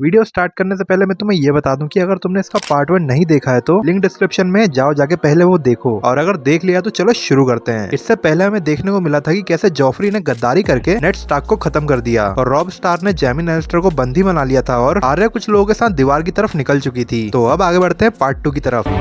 Video start करने से पहले मैं तुम्हें ये बता दूं कि अगर तुमने इसका पार्ट 1 नहीं देखा है तो लिंक डिस्क्रिप्शन में जाओ, जाके पहले वो देखो, और अगर देख लिया तो चलो शुरू करते हैं। इससे पहले हमें देखने को मिला था कि कैसे जॉफरी ने गद्दारी करके नेड स्टार्क को खत्म कर दिया और रॉब स्टार्क ने जैमी लैनिस्टर को बंदी बना लिया था और आर्या कुछ लोगों के साथ दीवार की तरफ निकल चुकी थी। तो अब आगे बढ़ते हैं पार्ट 2 की तरफ।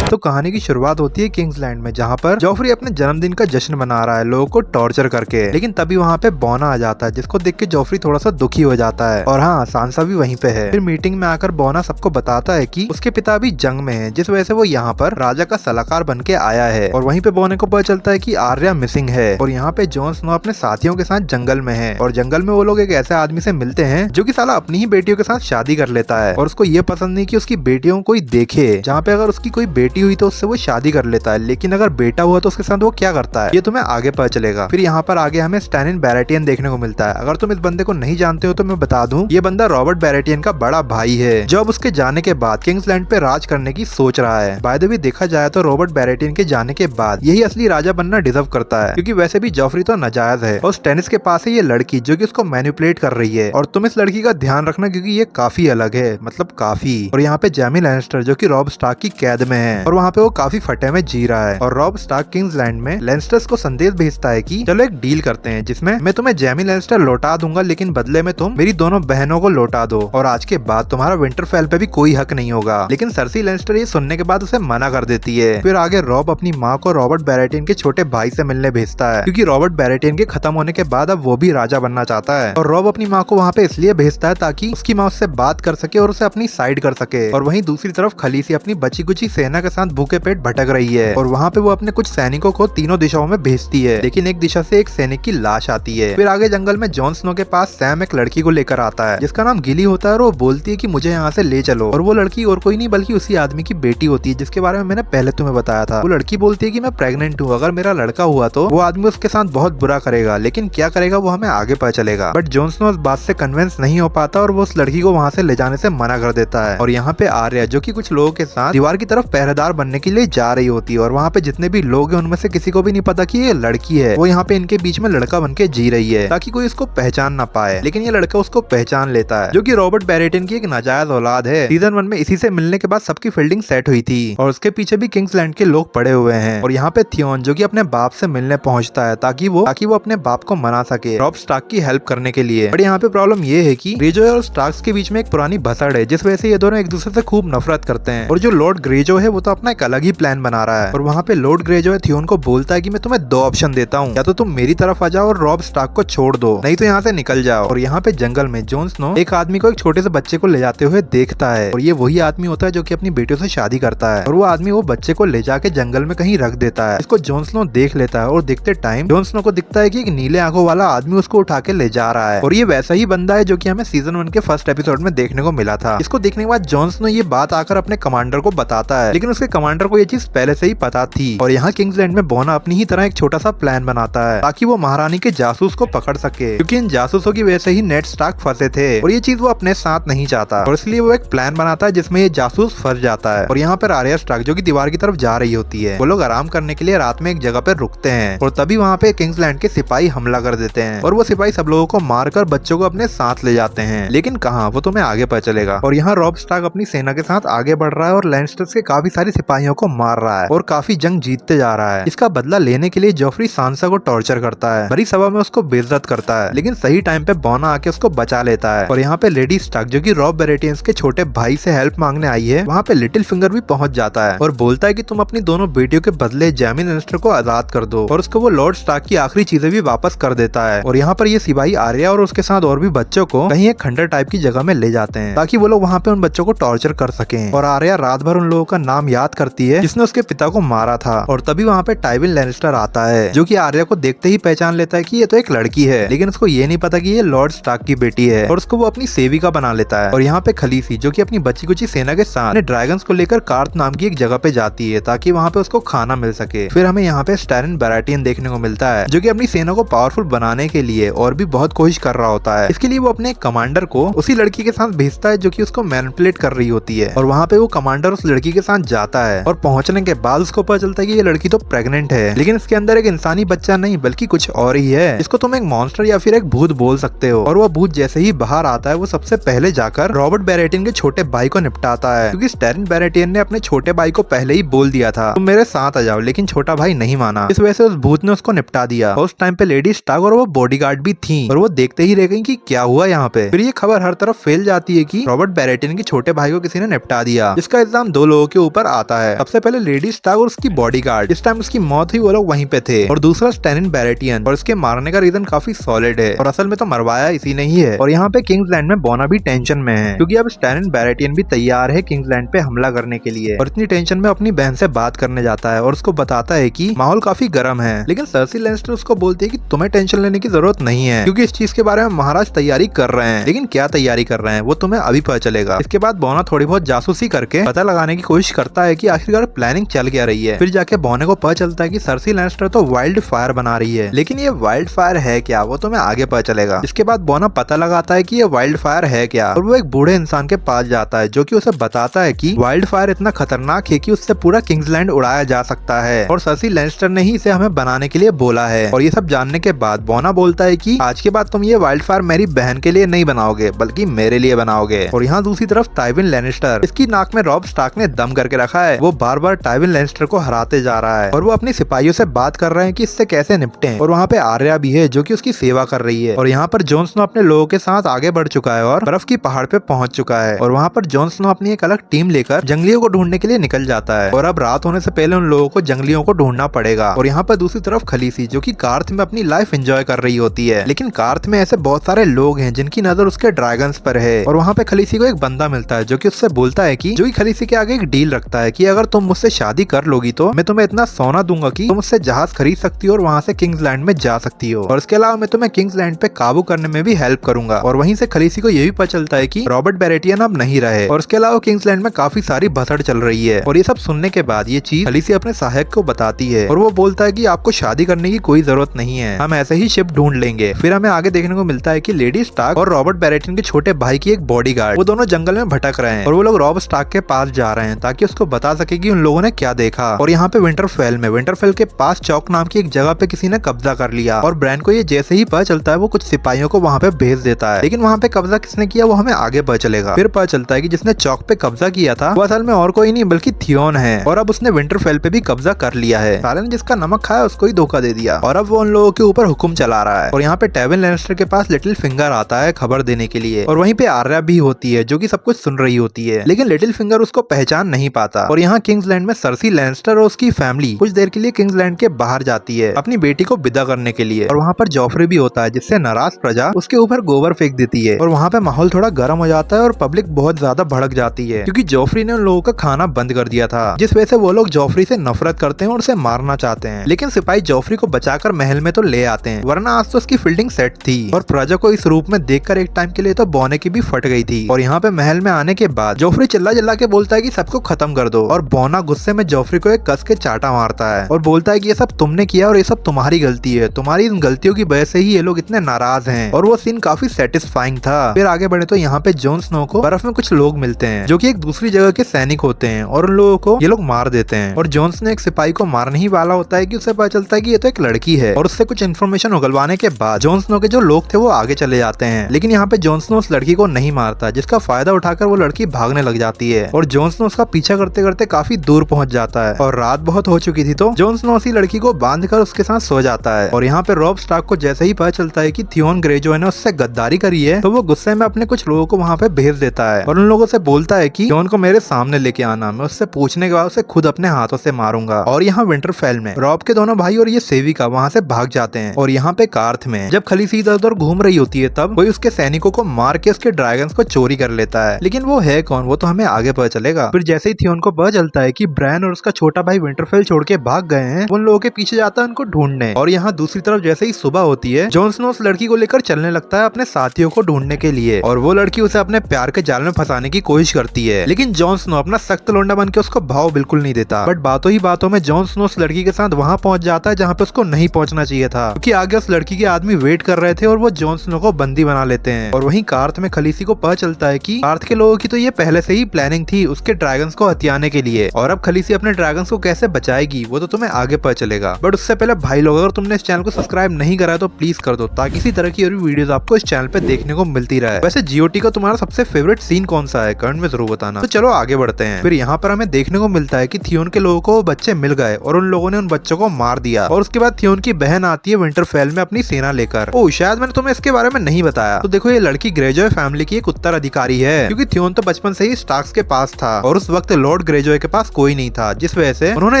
तो कहानी की शुरुआत होती है किंग्सलैंड में, जहाँ पर जॉफरी अपने जन्मदिन का जश्न मना रहा है लोगों को टॉर्चर करके। लेकिन तभी वहाँ पे बोना आ जाता है, जिसको देख के जॉफरी थोड़ा सा दुखी हो जाता है। और हाँ, सांसा भी वहीं पे है। फिर मीटिंग में आकर बोना सबको बताता है कि उसके पिता भी जंग में है, जिस वजह से वो यहाँ पर राजा का सलाहकार बन के आया है। और वहीं पे बोने को पता चलता है कि आर्या मिसिंग है और यहाँ पे जॉन स्नो अपने साथियों के साथ जंगल में है। और जंगल में वो लोग एक ऐसे आदमी से मिलते हैं जो कि साला अपनी ही बेटियों के साथ शादी कर लेता है और उसको ये पसंद नहीं कि उसकी बेटियों को कोई देखे। जहाँ पे अगर उसकी कोई बेटी हुई तो उससे वो शादी कर लेता है, लेकिन अगर बेटा हुआ तो उसके साथ वो क्या करता है ये तुम्हें आगे पता चलेगा। फिर यहाँ पर आगे हमें स्टैनिन बैरेटियन देखने को मिलता है। अगर तुम इस बंदे को नहीं जानते हो तो मैं बता दूं, ये बंदा रॉबर्ट बैरेटियन का बड़ा भाई है, जो अब उसके जाने के बाद किंग्सलैंड पे राज करने की सोच रहा है। बाय द वे देखा जाए तो रॉबर्ट बैरेटियन के जाने के बाद यही असली राजा बनना डिजर्व करता है, क्योंकि वैसे भी जॉफरी तो नाजायज है और स्टैनिस के पास है ये लड़की जो कि उसको मैनिपुलेट कर रही है। और तुम इस लड़की का ध्यान रखना क्योंकि ये काफी अलग है, मतलब काफी। और यहाँ पे जैमी लैनिस्टर जो कि रॉब स्टार्क की कैद में है और वहाँ पे वो काफी फटे में जी रहा है। और रॉब स्टार्क किंग्सलैंड में लैनिस्टर्स को संदेश भेजता है कि चलो एक डील करते हैं जिसमें मैं तुम्हें जैमी लैनिस्टर लौटा दूंगा, लेकिन बदले में तुम मेरी दोनों बहनों को लौटा दो और आज के बाद तुम्हारा विंटरफेल पे भी कोई हक नहीं होगा। लेकिन सर्सी लैनिस्टर ये सुनने के बाद उसे मना कर देती है। फिर आगे रॉब अपनी माँ को रॉबर्ट बैरेटियन के छोटे भाई से मिलने भेजता है, क्योंकि रॉबर्ट बैरेटियन के खत्म होने के बाद अब वो भी राजा बनना चाहता है। और रॉब अपनी माँ को वहाँ पे इसलिए भेजता है ताकि उसकी माँ उससे बात कर सके और उसे अपनी साइड कर सके। और वहीं दूसरी तरफ खलीसी अपनी बची कुची सेना के साथ भूखे पेट भटक रही है और वहाँ पे वो अपने कुछ सैनिकों को तीनों दिशाओं में भेजती है, लेकिन एक दिशा से एक सैनिक की लाश आती है। फिर आगे जंगल में जॉन स्नो के पास सैम एक लड़की को लेकर आता है जिसका नाम गिली होता है और वो बोलती है कि मुझे यहाँ से ले चलो। और वो लड़की और कोई नहीं बल्कि उसी आदमी की बेटी होती है जिसके बारे में मैंने पहले तुम्हें बताया था। वो लड़की बोलती है कि मैं प्रेग्नेंट हूँ, अगर मेरा लड़का हुआ तो वो आदमी उसके साथ बहुत बुरा करेगा, लेकिन क्या करेगा वो हमें आगे पता चलेगा। बट जॉन स्नो इस बात से कन्विंस नहीं हो पाता और वो उस लड़की को वहाँ से ले जाने से मना कर देता है। और यहाँ पे आर्या जो कि कुछ लोगों के साथ दीवार की तरफ पहरेदार बनने के लिए जा रही होती है और वहाँ पे जितने भी लोग हैं उनमें से किसी को भी नहीं पता कि ये लड़की है। वो यहाँ पे इनके बीच में लड़का बन के जी रही है ताकि कोई इसको पहचान ना पाए, लेकिन ये लड़का उसको पहचान लेता है जो कि रॉबर्ट बैरेटियन की एक नाजायज औलाद है। सीजन 1 में इसी से मिलने के बाद सबकी फील्डिंग सेट हुई थी और उसके पीछे भी किंग्सलैंड के लोग पड़े हुए हैं। और यहाँ पे थियोन जो कि अपने बाप से मिलने पहुंचता है ताकि वो अपने बाप को मना सके रॉब स्टार्क की हेल्प करने के लिए। बट यहाँ पे प्रॉब्लम ये है कि ग्रेजो और स्टार्क्स के बीच में एक पुरानी भसड़ है, जिस वजह से ये दोनों एक दूसरे से खूब नफरत करते हैं। और जो लॉर्ड ग्रेजो है वो तो अपना एक अलग ही प्लान बना रहा है और वहाँ पे लॉर्ड ग्रेजो है थियोन को बोलता है कि मैं तुम्हें 2 ऑप्शन देता हूँ, या तो तुम मेरी तरफ आ जाओ और रॉब स्टार्क को छोड़ दो, नहीं तो यहाँ से निकल जाओ। और यहाँ पे जंगल में जॉन स्नो एक आदमी को एक छोटे से बच्चे को ले जाते हुए देखता है और ये वही आदमी होता है जो कि अपनी बेटियों से शादी करता है। और वो आदमी वो बच्चे को ले जाके जंगल में कहीं रख देता है। इसको जॉन स्नो देख लेता है और देखते टाइम जॉन स्नो को दिखता है कि एक नीले आंखों वाला आदमी उसको उठा के ले जा रहा है और ये वैसा ही बंदा है जो कि हमें सीजन 1 के फर्स्ट एपिसोड में देखने को मिला था। इसको देखने के बाद जॉन स्नो ये बात आकर अपने कमांडर को बताता है, लेकिन उसके कमांडर को ये चीज पहले से ही पता थी। और यहाँ किंग्सलैंड में बोना अपनी ही तरह एक छोटा सा प्लान बनाता है ताकि वो महारानी के जासूस को पकड़ सके, क्योंकि इन जासूसों की वजह से ही नेड स्टार्क फंसे थे और ये चीज वो अपने साथ नहीं चाहता और इसलिए वो एक प्लान बनाता है जिसमें ये जासूस फंस जाता है। और यहाँ पर आर्या स्टार्क जो कि दीवार की तरफ जा रही होती है, वो लोग आराम करने के लिए रात में एक जगह पर रुकते हैं और तभी वहाँ पे किंग्सलैंड के सिपाही हमला कर देते हैं और वो सिपाही सब लोगों को मारकर बच्चों को अपने साथ ले जाते हैं, लेकिन कहाँ वो तुम्हें आगे पता चलेगा। और यहाँ रॉब स्टार्क अपनी सेना के साथ आगे बढ़ रहा है और लैनिस्टर्स के काफी सारे सिपाहियों को मार रहा है और काफी जंग जीतते जा रहा है। इसका बदला लेने के लिए जॉफरी सांसा को टॉर्चर करता है, बड़ी सभा में उसको बेइज्जत करता है, लेकिन सही टाइम पे बोना आके उसको बचा लेता है। और यहाँ पे लेडी स्टार्क जो कि रॉब बैरेटियन के छोटे भाई से हेल्प मांगने आई है, वहाँ पे लिटिल फिंगर भी पहुंच जाता है और बोलता है कि तुम अपनी दोनों बेटियों के बदले जैमी लैनिस्टर को आजाद कर दो और उसको वो लॉर्ड स्टार्क की आखिरी चीजें भी वापस कर देता है। और यहाँ पर ये सिपाही आर्या और उसके साथ और भी बच्चों को कहीं एक खंडर टाइप की जगह में ले जाते हैं ताकि वो लोग वहाँ पे उन बच्चों को टॉर्चर कर सकें। और आर्या रात भर उन लोगों का नाम याद करती है जिसने उसके पिता को मारा था। और तभी वहाँ पे टाइविन लैनिस्टर आता है जो कि आर्या को देखते ही पहचान लेता है कि ये तो एक लड़की है, लेकिन उसको ये नहीं पता कि ये लॉर्ड स्टार्क की बेटी है और उसको वो अपनी सेविका बना लेता है। और यहाँ पे खलीसी जो कि अपनी बची कुची सेना के साथ ड्रैगन्स को लेकर कार्थ नाम की एक जगह पे जाती है ताकि वहाँ पे उसको खाना मिल सके। फिर हमें यहाँ पे स्टैनिन बैरेटियन देखने को मिलता है जो कि अपनी सेना को पावरफुल बनाने के लिए और भी बहुत कोशिश कर रहा होता है। इसके लिए वो अपने कमांडर को उसी लड़की के साथ भेजता है जो कि उसको मैनिपुलेट कर रही होती है और वहाँ पे वो कमांडर उस लड़की के साथ जाता जाता है और पहुंचने के बाद उसको पता चलता है कि ये लड़की तो प्रेग्नेंट है, लेकिन इसके अंदर एक इंसानी बच्चा नहीं बल्कि कुछ और ही है, जिसको तुम एक मॉन्स्टर या फिर एक भूत बोल सकते हो। और वो भूत जैसे ही बाहर आता है वो सबसे पहले जाकर रॉबर्ट बैरेटियन के छोटे भाई को निपटाता है, क्योंकि स्टेरिन बैरेटियन ने अपने छोटे भाई को पहले ही बोल दिया था तुम मेरे साथ आ जाओ, लेकिन छोटा भाई नहीं माना। इस वजह से उस भूत ने उसको निपटा दिया। उस टाइम पे लेडी स्टार्क और वो बॉडीगार्ड भी थी और वो देखते ही रह गई कि क्या हुआ यहाँ पे। फिर ये खबर हर तरफ फैल जाती है कि रॉबर्ट बैरेटियन के छोटे भाई को किसी ने निपटा दिया, जिसका इल्जाम दो लोगों के ऊपर आता है। सबसे पहले लेडी स्टार्क और उसकी बॉडीगार्ड, इस टाइम उसकी मौत हुई वो लोग वहीं पे थे, और दूसरा स्टेरिन बैरेटियन, और इसके मारने का रीजन काफी सॉलिड है और असल में तो मरवाया इसी ने ही है। और यहाँ पे किंग्सलैंड में बोना भी टेंशन में है, क्योंकि अब स्टेरिन बैरेटियन भी तैयार है किंग्सलैंड पे हमला करने के लिए, और इतनी टेंशन में अपनी बहन से बात करने जाता है और उसको बताता है कि माहौल काफी गर्म है। लेकिन सर्सी लैनिस्टर उसको बोलती है कि तुम्हें टेंशन लेने की जरूरत नहीं है, क्योंकि इस चीज के बारे में महाराज तैयारी कर रहे हैं, लेकिन क्या तैयारी कर रहे हैं वो तुम्हें अभी पता चलेगा। इसके बाद बोना थोड़ी बहुत जासूसी करके पता लगाने की कोशिश करता है कि आखिरकार प्लानिंग चल क्या रही है। फिर जाके बोने को पता चलता है कि सर्सी लैनिस्टर तो वाइल्ड फायर बना रही है, लेकिन ये वाइल्ड फायर है क्या वो तुम्हें आगे पता चलेगा। इसके बाद बोना पता लगाता है कि ये वाइल्ड फायर है क्या, और वो एक बूढ़े इंसान के पास जाता है जो कि उसे बताता है कि वाइल्ड फायर इतना खतरनाक है कि उससे पूरा किंग्सलैंड उड़ाया जा सकता है, और सर्सी लैनिस्टर ने ही इसे हमें बनाने के लिए बोला है। और ये सब जानने के बाद बोना बोलता है कि आज के बाद तुम ये वाइल्ड फायर मेरी बहन के लिए नहीं बनाओगे बल्कि मेरे लिए बनाओगे। और यहाँ दूसरी तरफ टाइविन लैनिस्टर, इसकी नाक में रॉब स्टार्क ने दम करके रखा है, वो बार बार टाइविन लैनिस्टर को हराते जा रहा है, और वो अपने सिपाहियों से बात कर रहे हैं कि इससे कैसे निपटें। और वहाँ पे आर्या भी है जो कि उसकी सेवा कर रही है। और यहाँ पर जॉन स्नो अपने लोगों के साथ आगे बढ़ चुका है और बर्फ की पहाड़ पे पहुंच चुका है। और वहाँ पर जॉन स्नो अपनी एक अलग टीम लेकर जंगलियों को ढूंढने के लिए निकल जाता है, और अब रात होने से पहले उन लोगों को जंगलियों को ढूंढना पड़ेगा। और यहाँ पर दूसरी तरफ खलीसी जो कि कार्थ में अपनी लाइफ एंजॉय कर रही होती है, लेकिन कार्थ में ऐसे बहुत सारे लोग हैं जिनकी नजर उसके ड्रैगन्स पर है। और वहाँ पे खलीसी को एक बंदा मिलता है जो कि उससे बोलता है कि जो कि खलीसी के आगे एक डील रखता है कि अगर तुम मुझसे शादी कर लोगी तो मैं तुम्हें इतना सोना दूंगा कि तुम उससे जहाज खरीद सकती हो और वहाँ से किंग्सलैंड में जा सकती हो, और इसके अलावा मैं तुम्हें किंग्सलैंड पे काबू करने में भी हेल्प करूंगा। और वहीं से खलीसी को ये भी पता चलता है कि रॉबर्ट बैरेटियन अब नहीं रहे, और इसके अलावा किंग्सलैंड में काफी सारी भसड़ चल रही है। और ये सब सुनने के बाद ये चीज खलीसी अपने सहायक को बताती है, और वो बोलता है कि आपको शादी करने की कोई जरूरत नहीं है, हम ऐसे ही शिप ढूंढ लेंगे। फिर हमें आगे देखने को मिलता है कि लेडी स्टार्क और रॉबर्ट बैरेटियन के छोटे भाई की एक बॉडीगार्ड, वो दोनों जंगल में भटक रहे हैं, और वो लोग रॉब स्टार्क के पास जा रहे हैं ताकि उसको बता सके कि उन लोगों ने क्या देखा। और यहाँ पे विंटरफेल के पास चौक नाम की एक जगह पे किसी ने कब्जा कर लिया, और ब्रैंड को ये जैसे ही पता चलता है वो कुछ सिपाहियों को वहाँ पे भेज देता है। लेकिन वहाँ पे कब्जा किसने किया वो हमें आगे पता चलेगा। फिर पता चलता है कि जिसने चौक पे कब्जा किया था वो असल में और कोई नहीं बल्कि थियोन है, और अब उसने विंटरफेल पे भी कब्जा कर लिया है। साले ने जिसका नमक खाया उसको ही धोखा दे दिया, और अब वो उन लोगों के ऊपर हुक्म चला रहा है। और यहाँ पे टाइविन लैनिस्टर के पास लिटिल फिंगर आता है खबर देने के लिए, और वहीं पे आर्या भी होती है जो कि सब कुछ सुन रही होती है, लेकिन लिटिल फिंगर उसको पहचान नहीं पाता। और यहाँ किंग्सलैंड में सर्सी लैनिस्टर और उसकी फैमिली कुछ देर के लिए किंग्सलैंड के बाहर जाती है अपनी बेटी को विदा करने के लिए, और वहाँ पर जॉफरी भी होता है जिससे नाराज प्रजा उसके ऊपर गोबर फेंक देती है। और वहाँ पे माहौल थोड़ा गर्म हो जाता है और पब्लिक बहुत ज्यादा भड़क जाती है, क्योंकि जॉफरी ने उन लोगों का खाना बंद कर दिया था, जिस वजह से वो लोग जॉफरी से नफरत करते हैं और उसे मारना चाहते हैं। लेकिन सिपाही जॉफरी को बचाकर महल में तो ले आते हैं, वरना आज तो उसकी फील्डिंग सेट थी। और प्रजा को इस रूप में देखकर एक टाइम के लिए तो बोने की भी फट गई थी। और यहाँ पे महल में आने के बाद जॉफरी चिल्ला चिल्ला के बोलता है कि सबको खत्म कर दो, और बोना गुस्से में जॉफरी को एक कस के चाटा मारता है और बोलता है कि ये सब तुमने किया और ये सब तुम्हारी गलती है, तुम्हारी इन गलतियों की वजह से ही ये लोग इतने नाराज हैं। और वो सीन काफी सेटिस्फाइंग था। फिर आगे बढ़े तो यहाँ पे जॉन स्नो को बर्फ में कुछ लोग मिलते हैं जो कि एक दूसरी जगह के सैनिक होते हैं, और उन लोगों को ये लोग मार देते हैं। और जॉन स्नो एक सिपाही को मारने ही वाला होता है कि उसे पता चलता है कि ये तो एक लड़की है, और उससे कुछ इन्फॉर्मेशन उगलवाने के बाद जॉन स्नो के जो लोग थे वो आगे चले जाते हैं। लेकिन यहाँ पे जॉन स्नो उस लड़की को नहीं मारता, जिसका फायदा उठाकर वो लड़की भागने लग जाती है, और जॉन स्नो उसका पीछा करते करते काफी दूर पहुंच जाता है। और रात बहुत हो चुकी थी तो जॉन स्नो उसी लड़की को बांधकर उसके साथ सो जाता है। और यहाँ पे रॉब स्टार्क को जैसे ही पता चलता है कि थियोन ग्रेजॉय ने उससे गद्दारी करी है, तो वो गुस्से में अपने कुछ लोगों को वहाँ पे भेज देता है, और उन लोगों से बोलता है कि थियोन को मेरे सामने लेके आना, मैं उससे पूछने के बाद उसे खुद अपने हाथों से मारूंगा। और यहाँ विंटरफेल में रॉब के दोनों भाई और ये सेविका वहाँ से भाग जाते हैं। और यहाँ पे कार्थ में जब खलीसी इधर उधर घूम रही होती है तब कोई उसके सैनिकों को मार के उसके ड्रैगन्स को चोरी कर लेता है, लेकिन वो है कौन वो तो हमें आगे पता चलेगा। फिर जैसे ही थियोन को पता चलता है कि ब्रैन और उसका छोटा भाई विंटरफेल छोड़ के भाग गए हैं, उन लोगों के पीछे जाता है उनको ढूंढने। और यहाँ दूसरी तरफ जैसे ही सुबह होती है जॉन स्नो उस लड़की को लेकर चलने लगता है अपने साथियों को ढूंढने के लिए, और वो लड़की उसे अपने प्यार के जाल में फंसाने की कोशिश करती है। लेकिन जॉन स्नो अपना सख्त लोंडा बन के उसको भाव बिल्कुल नहीं देता, बट बातों ही बातों में जॉन स्नो उस लड़की के साथ वहाँ पहुंच जाता है जहाँ पे उसको नहीं पहुंचना चाहिए था, क्योंकि आगे उस लड़की के आदमी वेट कर रहे थे और वो जॉन स्नो को बंदी बना लेते हैं। और वहीं कार्थ में खलीसी को पता चलता है कि कार्थ के लोगों की तो ये पहले से ही प्लानिंग थी उसके ड्रैगन्स को हथियाने आने के लिए। और अब खलीसी अपने ड्रैगन्स को कैसे बचाएगी वो तो तुम्हें आगे पता चलेगा। बट उससे पहले भाई लोग, अगर तुमने इस चैनल को सब्सक्राइब नहीं करा है तो प्लीज कर दो, ताकि इसी तरह की और भी वीडियोस आपको इस चैनल पे देखने को मिलती रहे। वैसे जीओटी का तुम्हारा सबसे फेवरेट सीन कौन सा है, कमेंट में जरूर बताना। तो चलो आगे बढ़ते हैं। फिर यहाँ पर हमें देखने को मिलता है कि थियोन के लोगों को बच्चे मिल गए और उन लोगों ने उन बच्चों को मार दिया। और उसके बाद थियोन की बहन आती है विंटरफेल में अपनी सेना लेकर। ओ शायद मैंने तुम्हें इसके बारे में नहीं बताया। तो देखो, ये लड़की ग्रेजॉय फैमिली की एक उत्तराधिकारी है, क्योंकि थियोन तो बचपन से ही स्टार्क्स के पास था और उस वक्त लॉर्ड ग्रेजॉय के पास कोई नहीं था, जिस वजह से उन्होंने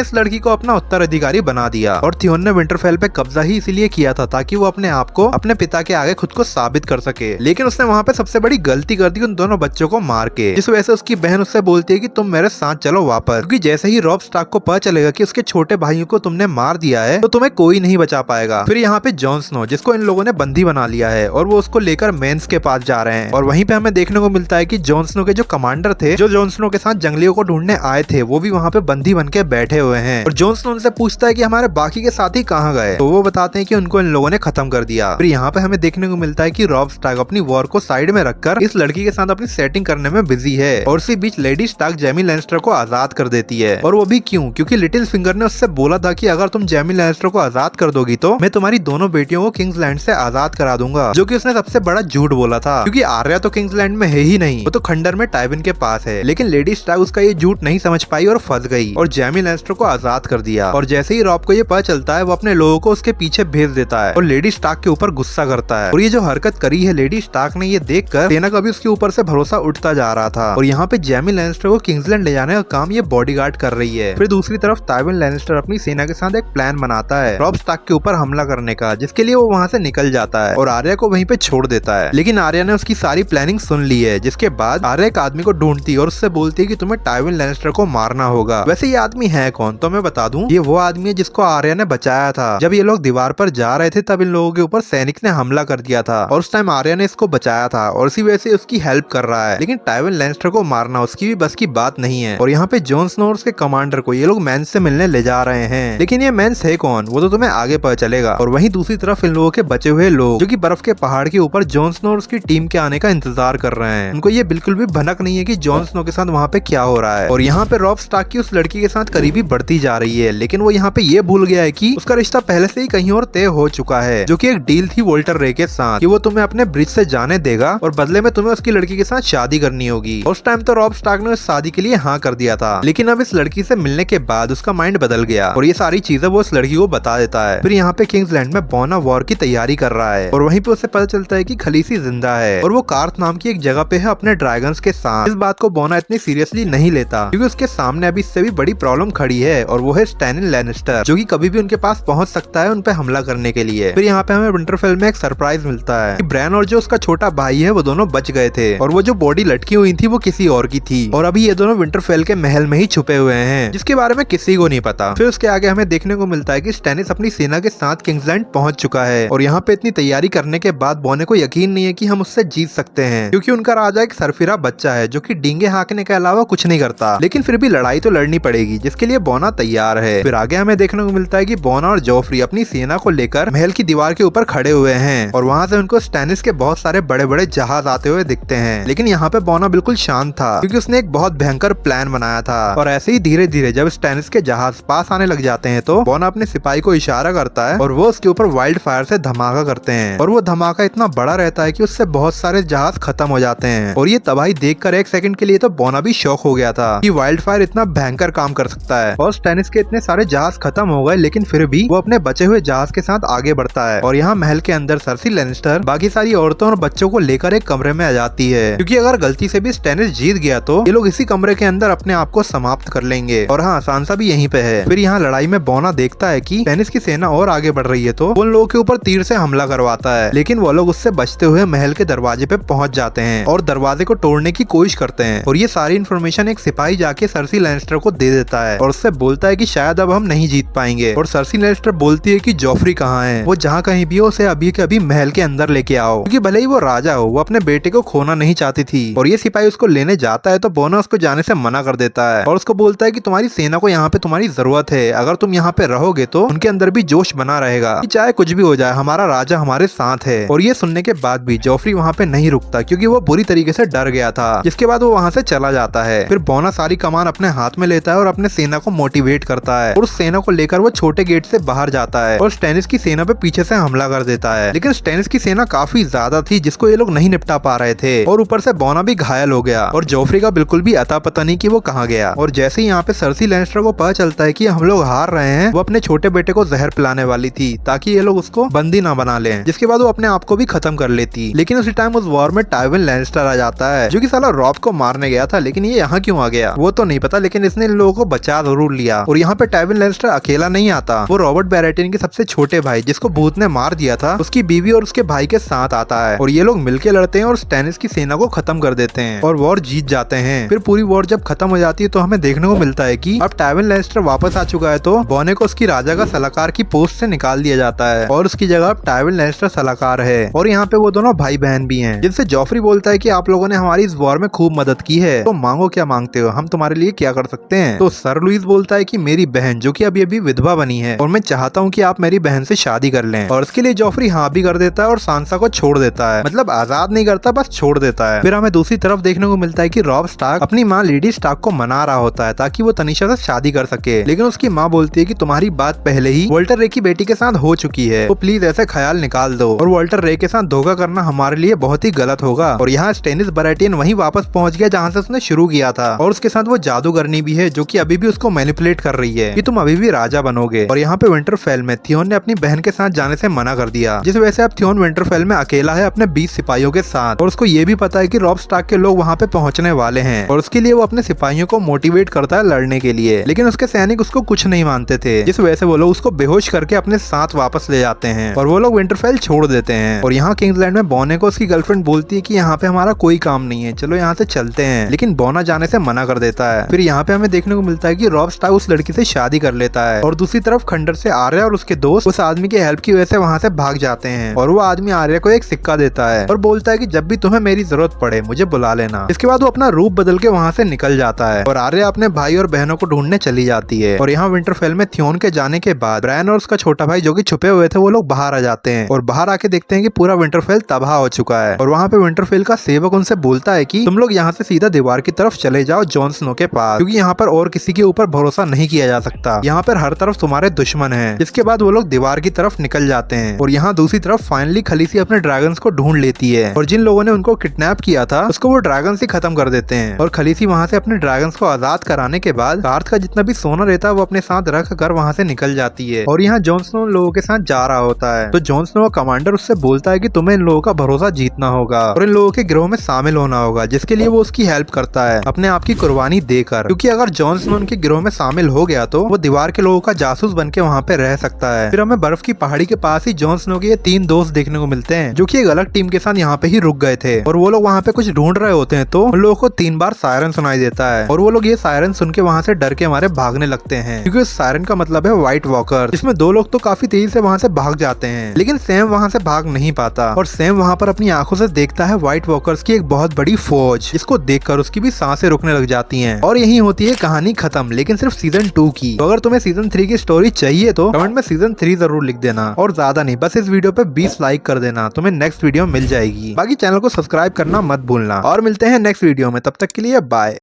इस लड़की को अपना उत्तराधिकारी बना दिया। और थियोन ने विंटरफेल पे कब्जा ही इसीलिए किया था ताकि वो अपने आप को अपने पिता के आगे खुद को साबित कर सके। लेकिन उसने वहाँ पे सबसे बड़ी गलती कर दी उन दोनों बच्चों को मार के, जिस वजह से उसकी बहन उससे बोलती है कि तुम मेरे साथ चलो वापस, क्योंकि जैसे ही रॉब स्टार्क को पता चलेगा कि उसके छोटे भाइयों को तुमने मार दिया है तो तुम्हें कोई नहीं बचा पाएगा। फिर यहाँ पे जॉन स्नो, जिसको इन लोगों ने बंदी बना लिया है, और वो उसको लेकर मेंस के पास जा रहे हैं। और वहीं पे हमें देखने को मिलता है कि जॉन स्नो के जो कमांडर थे, जो जॉन स्नो के साथ जंगलियों को ढूंढने आए थे, वो भी वहाँ पे बंदी बन के बैठे हुए हैं। और जॉन स्नो उनसे पूछता है कि हमारे बाकी के साथी कहाँ गए, तो वो बताते हैं कि उनको इन लोगों ने खत्म कर दिया। फिर यहाँ पे हमें देखने को मिलता है कि रॉब स्टार्क अपनी वॉर को साइड में रखकर इस लड़की के साथ अपनी सेटिंग करने में बिजी है। और इसी बीच लेडी स्टार्क जैमी लैनिस्टर को आजाद कर देती है। और वो भी क्यों? क्योंकि लिटिल फिंगर ने उससे बोला था कि अगर तुम जैमी लैनिस्टर को आजाद कर दोगी तो मैं तुम्हारी दोनों बेटियों को किंग्सलैंड से आजाद करा दूंगा, जो कि उसने सबसे बड़ा झूठ बोला था, क्योंकि आर्या तो किंग्सलैंड में है ही नहीं, वो तो खंडर में टाइविन के पास है। लेकिन लेडी स्टार्क उसका ये झूठ नहीं समझ पाई और फंस गई और जैमी लैनिस्टर को आजाद कर दिया। और जैसे ही रॉब को ये पता चलता है, वो अपने लोगों को उसके पीछे भेज देता है और लेडी स्टार्क के ऊपर गुस्सा करता है। और ये जो हरकत करी है लेडी स्टार्क ने, ये देखकर सेना का भी उसके ऊपर से भरोसा उठता जा रहा था। और यहाँ पे जैमी लैनिस्टर को किंग्सलैंड ले जाने का काम ये बॉडीगार्ड कर रही है। फिर दूसरी तरफ टाइविन लैनिस्टर अपनी सेना के साथ एक प्लान बनाता है रॉब स्टार्क के ऊपर हमला करने का, जिसके लिए वो वहाँ से निकल जाता है और आर्या को वहीं पे छोड़ देता है। लेकिन आर्या ने उसकी सारी प्लानिंग सुन ली है, जिसके बाद आर्या एक आदमी को ढूंढती है और उससे बोलती है कि तुम्हें टाइविन लैनिस्टर को मारना होगा। वैसे ये आदमी है कौन, तो मैं बता दूं, ये वो आदमी है जिसको आर्या ने बचाया था। जब ये लोग दीवार पर जा रहे थे तब इन लोगों के ऊपर सैनिक ने हमला कर दिया था और उस टाइम आर्या ने इसको बचाया था और इसी वजह से उसकी हेल्प कर रहा है। लेकिन टाइविन लैनिस्टर को मारना उसकी भी बस की बात नहीं है। और यहाँ पे जॉन स्नो और उसके कमांडर को ये लोग मेंस से मिलने ले जा रहे हैं। लेकिन ये मेंस है कौन वो तो तुम्हें आगे पता चलेगा। और वहीं दूसरी तरफ इन लोगों के बचे हुए लोग, जो कि बर्फ के पहाड़ के ऊपर जॉन स्नो और उसकी टीम के आने का इंतजार कर रहे हैं, उनको ये बिल्कुल भी भनक नहीं है कि जॉन स्नो के साथ वहाँ पे क्या हो रहा है। और यहाँ पे रॉब स्टार्क की उस लड़की के साथ करीबी बढ़ती जा रही है, लेकिन वो यहाँ पे ये भूल गया है कि उसका रिश्ता पहले से ही कहीं और तय हो चुका है, जो कि एक डील थी वोल्टर रे के साथ कि वो तुम्हें अपने ब्रिज से जाने देगा और बदले में तुम्हें उसकी लड़की के साथ शादी करनी होगी। उस टाइम तो रॉब स्टार्क ने उस शादी के लिए हाँ कर दिया था, लेकिन अब इस लड़की से मिलने के बाद उसका माइंड बदल गया और ये सारी चीजें वो इस लड़की को बता देता है। फिर यहाँ पे किंग्सलैंड में बॉना वॉर की तैयारी कर रहा है और वहीं पे उसे पता चलता है कि खलीसी जिंदा है और वो कार्थ नाम की एक जगह पे है अपने ड्रैगन्स के साथ। इस बात को बॉना इतनी सीरियसली नहीं लेता, क्योंकि उसके सामने अभी इससे भी बड़ी प्रॉब्लम खड़ी है और वो है स्टैनिन लैनिस्टर, जो कि कभी भी उनके पास पहुंच सकता है उन पे हमला करने के लिए। फिर यहाँ पे हमें विंटरफेल में एक सरप्राइज मिलता है कि ब्रैन और जो उसका छोटा भाई है वो दोनों बच गए थे और वो जो बॉडी लटकी हुई थी वो किसी और की थी और अभी ये दोनों विंटरफेल के महल में ही छुपे हुए हैं, जिसके बारे में किसी को नहीं पता। फिर उसके आगे हमें देखने को मिलता है कि स्टैनिस अपनी सेना के साथ किंग्सलैंड पहुंच चुका है और यहाँ पे इतनी तैयारी करने के बाद बॉने को यकीन नहीं है कि हम उससे जीत सकते हैं, क्योंकि उनका राजा एक सरफिरा बच्चा है जो कि डींगे हाँकने के अलावा कुछ नहीं करता। लेकिन फिर भी लड़ाई तो लड़नी पड़ेगी, जिसके लिए बॉना तैयार है। फिर आगे हमें देखने को मिलता है कि बॉना और जोफ्री अपनी सेना को लेकर महल की दीवार के ऊपर खड़े हुए हैं और वहाँ से उनको स्टैनिस के बहुत सारे बड़े बड़े जहाज आते हुए दिखते हैं। लेकिन यहाँ पे बॉना बिल्कुल शांत था, क्योंकि उसने एक बहुत भयंकर प्लान बनाया था। और ऐसे ही धीरे धीरे जब स्टैनिस के जहाज पास आने लग जाते हैं तो बॉना अपने सिपाही को इशारा करता है और वो उसके ऊपर वाइल्ड फायर से धमाका करते हैं और वो धमाका इतना बड़ा रहता है कि उससे बहुत सारे जहाज खत्म हो जाते हैं। और ये तबाही देखकर एक सेकंड के लिए तो बॉना भी शॉक हो गया था कि वाइल्ड फायर इतना भयंकर काम कर सकता है। और स्टैनिस के इतने सारे जहाज खत्म हो गए, लेकिन फिर भी वो अपने बचे हुए जहाज के साथ आगे बढ़ता है और यहाँ महल के अंदर सर्सी लैनिस्टर बाकी सारी औरतों और बच्चों को लेकर एक कमरे में आ जाती है, क्योंकि अगर गलती से भी स्टैनिस जीत गया तो ये लोग इसी कमरे के अंदर अपने आप को समाप्त कर लेंगे। और हाँ, सांसा भी यहीं पे है। फिर यहाँ लड़ाई में बॉना देखता है कि स्टैनिस की सेना और आगे बढ़ रही है तो उन लोगों के ऊपर तीर से हमला करवाता है, लेकिन वो लोग उससे बचते हुए महल के दरवाजे पे पहुंच जाते हैं और दरवाजे को तोड़ने की कोशिश करते हैं। और ये सारी इन्फॉर्मेशन एक सिपाही जाके सर्सी लैनिस्टर को दे देता है और उससे बोलता है कि शायद अब हम नहीं जीत पाएंगे। और सर्सी लैनिस्टर बोलती है कि जोफ्री कहाँ है, वो जहाँ कहीं भी हो उसे अभी के अभी महल के अंदर लेके आओ, क्योंकि भले ही वो राजा हो वो अपने बेटे को खोना नहीं चाहती थी। और ये सिपाही उसको लेने जाता है तो बॉना उसको जाने से मना कर देता है और उसको बोलता है कि तुम्हारी सेना को यहाँ पे तुम्हारी जरूरत है, अगर तुम यहाँ पे रहोगे तो उनके अंदर भी जोश बना रहेगा कि चाहे कुछ भी हो जाए हमारा राजा हमारे साथ है। और ये सुनने के बाद भी जोफ्री वहाँ पे नहीं रुकता, क्योंकि वो बुरी तरीके से डर गया था, जिसके बाद वो वहाँ से चला जाता है। फिर बॉना सारी कमान अपने हाथ में लेता है और अपने सेना को मोटिवेट करता है, और उस सेना को लेकर वो छोटे गेट से बाहर जाता है और स्टैनिस की सेना पे पीछे से हमला कर देता है। लेकिन स्टैनिस की सेना काफी ज्यादा थी जिसको ये लोग नहीं निपटा पा रहे थे, और ऊपर से बॉना भी घायल हो गया और जोफ्री का बिल्कुल भी अता पता नहीं कि वो कहाँ गया। और जैसे ही यहाँ पे सर्सी लैनिस्टर को पता चलता है कि हम लोग हार रहे हैं, वो अपने छोटे बेटे को जहर पिलाने वाली थी ताकि ये लोग उसको बंदी ना बना लें, जिसके बाद वो अपने आप को भी खत्म कर लेती। लेकिन उसी टाइम उस वॉर में टाइवन लैनिस्टर आ जाता है, जो कि साला रॉब को मारने गया था, लेकिन ये यहाँ क्यों आ गया वो तो नहीं पता, लेकिन इसने इन लोगों को बचा जरूर लिया। और यहाँ पे टाइवन लैनिस्टर अकेला नहीं आता, वो रॉबर्ट बैरेटिन के सबसे छोटे भाई जिसको भूत ने मार दिया था, उसकी बीवी और उसके भाई के साथ आता है, और ये लोग मिलके लड़ते हैं और स्टैनिस की सेना को खत्म कर देते हैं और वॉर जीत जाते हैं। फिर पूरी वॉर जब खत्म हो जाती है तो हमें देखने को मिलता है कि अब टाइवन लैनिस्टर वापस आ चुका है, तो बॉने को उसकी राजा का सलाहकार की पोस्ट से निकाल दिया जाता है और उसकी जगह अब टाइवन लैनिस्टर सलाहकार है। और यहाँ पे वो दोनों भाई बहन भी हैं, जिनसे जॉफरी बोलता है कि आप लोगों ने हमारी इस वॉर में खूब मदद की है, तो मांगो क्या मांगते हो, हम तुम्हारे लिए क्या कर सकते हैं। तो सर लुइस बोलता है कि मेरी बहन जो कि अभी विधवा बनी है और मैं चाहता हूँ कि आप मेरी बहन से शादी कर लें, और इसके लिए जॉफरी हाँ भी कर देता है और सांसा को छोड़ देता है, मतलब आजाद नहीं करता, बस छोड़ देता है। फिर हमें दूसरी तरफ देखने को मिलता है कि रॉब स्टार्क अपनी माँ लेडी स्टार्क को मना रहा होता है ताकि वो तनिषा से शादी कर सके, लेकिन उसकी माँ बोलती है कि तुम्हारी बात पहले ही वॉल्टर रे की बेटी के साथ हो चुकी है, तो प्लीज ऐसे ख्याल निकाल दो, और वॉल्टर रे के साथ धोखा करना हमारे लिए बहुत ही गलत होगा। और यहाँ स्टेनिस बराटियन वहीं वापस पहुंच गया जहाँ से उसने शुरू किया था, और उसके साथ वो जादूगरनी भी है जो कि अभी भी उसको मैनिपुलेट कर रही है कि तुम अभी भी राजा बनोगे। और यहाँ पे विंटरफेल में थियोन ने अपनी बहन के साथ जाने से मना कर दिया, जिस वजह से अब थियोन विंटरफेल में अकेला है अपने 20 सिपाहियों के साथ, और उसको ये भी पता है कि रॉब स्टार्क के लोग वहाँ पे पहुंचने वाले हैं, और उसके लिए वो अपने सिपाहियों को मोटिवेट करता है लड़ने के लिए। लेकिन उसके सैनिक उसको कुछ नहीं मानते थे, जिस वजह से वो लोग उसको बेहोश करके अपने साथ वापस ले जाते हैं और वो लोग विंटरफेल छोड़ देते हैं। और यहाँ किंग्सलैंड में बॉने को उसकी गर्लफ्रेंड बोलती है कि यहाँ पे हमारा कोई काम नहीं है, चलो यहाँ से चलते हैं, लेकिन बॉना जाने से मना कर देता है। फिर यहाँ पे हमें देखने को मिलता है कि रॉब स्टार्क उस लड़की से शादी कर लेता है, और दूसरी तरफ खंडर से आर्या और उसके दोस्त उस आदमी की हेल्प की वजह से वहाँ से भाग जाते हैं, और वो आदमी आर्या को एक सिक्का देता है और बोलता है कि जब भी तुम्हें मेरी जरूरत पड़े मुझे बुला लेना। इसके बाद वो अपना रूप बदल के वहाँ से निकल जाता है, और आर्या अपने भाई और बहनों को ढूंढने चली जाती है। और यहाँ विंटरफेल में थियोन के जाने के बाद ब्रायन और उसका छोटा भाई जो कि छुपे हुए थे वो लोग बाहर आ जाते हैं, और बाहर आके देखते हैं कि पूरा विंटरफेल तबाह हो चुका है। और वहाँ पे विंटरफेल का सेवक उनसे बोलता है कि तुम लोग यहाँ से सीधा दीवार की तरफ चले जाओ जॉन स्नो के पास, क्योंकि यहाँ पर और किसी के ऊपर भरोसा नहीं किया जा सकता, यहाँ पर हर तरफ तुम्हारे दुश्मन हैं। इसके बाद वो लोग दीवार की तरफ निकल जाते हैं, और यहाँ दूसरी तरफ फाइनली खलीसी अपने ड्रैगन्स को ढूंढ लेती है, और जिन लोगों ने उनको किडनैप किया था उसको वो ड्रैगन्स ही खत्म कर देते हैं। और खलीसी वहाँ से अपने ड्रैगन्स को आजाद कराने के बाद कार्थ का जितना भी सोना रहता है वो अपने साथ रख कर वहाँ से निकल जाती है। और यहाँ जॉन स्नो लोगों के साथ जा रहा होता है, तो जॉन स्नो का कमांडर उससे बोलता है कि तुम्हें इन लोगों का भरोसा जीतना होगा और इन लोगों के गिरोह में शामिल होना होगा, जिसके लिए वो उसकी हेल्प करता है अपने आप की कुर्बानी देकर, क्योंकि अगर जॉन स्नो उनके गिरोह में शामिल हो गया तो वो दीवार के लोगों का जासूस बन के वहाँ पे रह सकता है। फिर हमें बर्फ की पहाड़ी के पास ही जॉन स्नो के ये 3 दोस्त देखने को मिलते हैं जो कि एक अलग टीम के साथ यहाँ पे ही रुक गए थे, और वो लोग वहाँ पे कुछ ढूंढ रहे होते हैं, तो उन लोगों को 3 बार सायरन सुनाई देता है, और वो लोग ये सायरन सुन के वहाँ से डर के मारे भागने लगते हैं, क्योंकि उस सायरन का मतलब है व्हाइट वॉकर, जिसमें 2 लोग तो काफी तेजी से वहाँ से भाग जाते हैं, लेकिन सैम वहाँ से भाग नहीं पाता, और सैम वहाँ पर अपनी आंखों से देखता है व्हाइट वॉकर्स की एक बहुत बड़ी फौज, जिसको देखकर उसकी भी सांसें रुकने लग जाती हैं। और यही होती है कहानी खत्म, लेकिन सिर्फ सीजन 2 की। तो अगर तुम्हें सीजन 3 की स्टोरी चाहिए तो कमेंट में सीजन 3 जरूर लिख देना, और ज्यादा नहीं, बस इस वीडियो पे 20 लाइक कर देना, तुम्हें नेक्स्ट वीडियो मिल जाएगी। बाकी चैनल को सब्सक्राइब करना मत भूलना, और मिलते हैं नेक्स्ट वीडियो में, तब तक के लिए बाय।